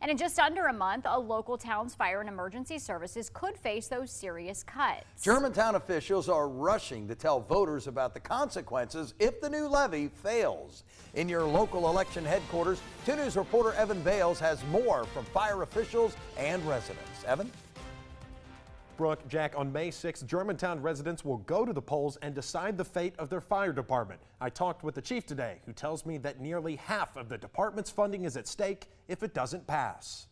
And in just under a month, a local town's fire and emergency services could face those serious cuts. Germantown officials are rushing to tell voters about the consequences if the new levy fails. In your local election headquarters, 2 News reporter Evan Bales has more from fire officials and residents. Evan? Brooke, Jack, on May 6th, Germantown residents will go to the polls and decide the fate of their fire department. I talked with the chief today, who tells me that nearly half of the department's funding is at stake if it doesn't pass.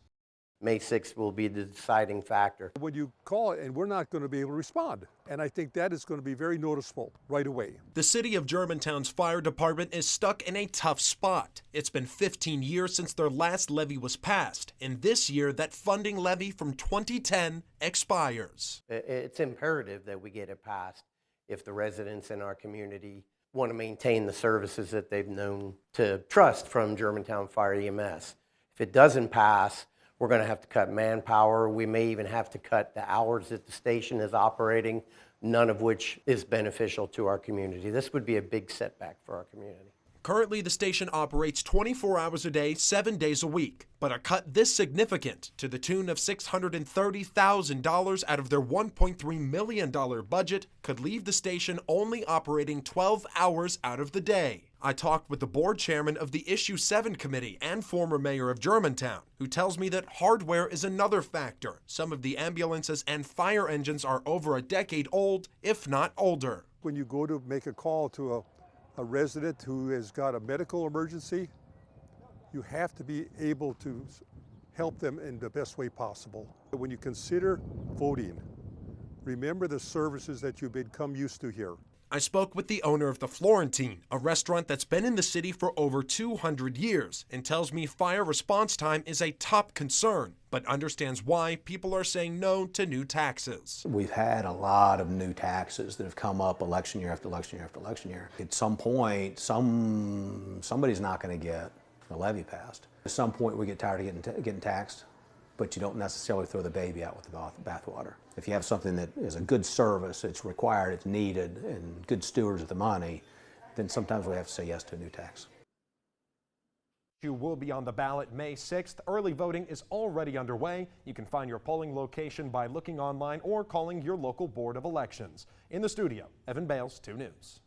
May 6th will be the deciding factor. When you call it and we're not going to be able to respond. And I think that is going to be very noticeable right away. The city of Germantown's fire department is stuck in a tough spot. It's been 15 years since their last levy was passed, and this year that funding levy from 2010 expires. It's imperative that we get it passed if the residents in our community want to maintain the services that they've known to trust from Germantown Fire EMS. If it doesn't pass, we're going to have to cut manpower. We may even have to cut the hours that the station is operating, none of which is beneficial to our community. This would be a big setback for our community. Currently, the station operates 24 hours a day, 7 days a week. But a cut this significant, to the tune of $630,000 out of their $1.3 million budget, could leave the station only operating 12 hours out of the day. I talked with the board chairman of the Issue 7 committee and former mayor of Germantown, who tells me that hardware is another factor. Some of the ambulances and fire engines are over a decade old, if not older. When you go to make a call to a resident who has got a medical emergency, you have to be able to help them in the best way possible. When you consider voting, remember the services that you've become used to here. I spoke with the owner of the Florentine, a restaurant that's been in the city for over 200 years, and tells me fire response time is a top concern, but understands why people are saying no to new taxes. We've had a lot of new taxes that have come up election year after election year after election year. At some point, somebody's not going to get a levy passed. At some point, we get tired of getting taxed, but you don't necessarily throw the baby out with the bathwater. If you have something that is a good service, it's required, it's needed, and good stewards of the money, then sometimes we have to say yes to a new tax. You will be on the ballot May 6th. Early voting is already underway. You can find your polling location by looking online or calling your local Board of Elections. In the studio, Evan Bales, 2 News.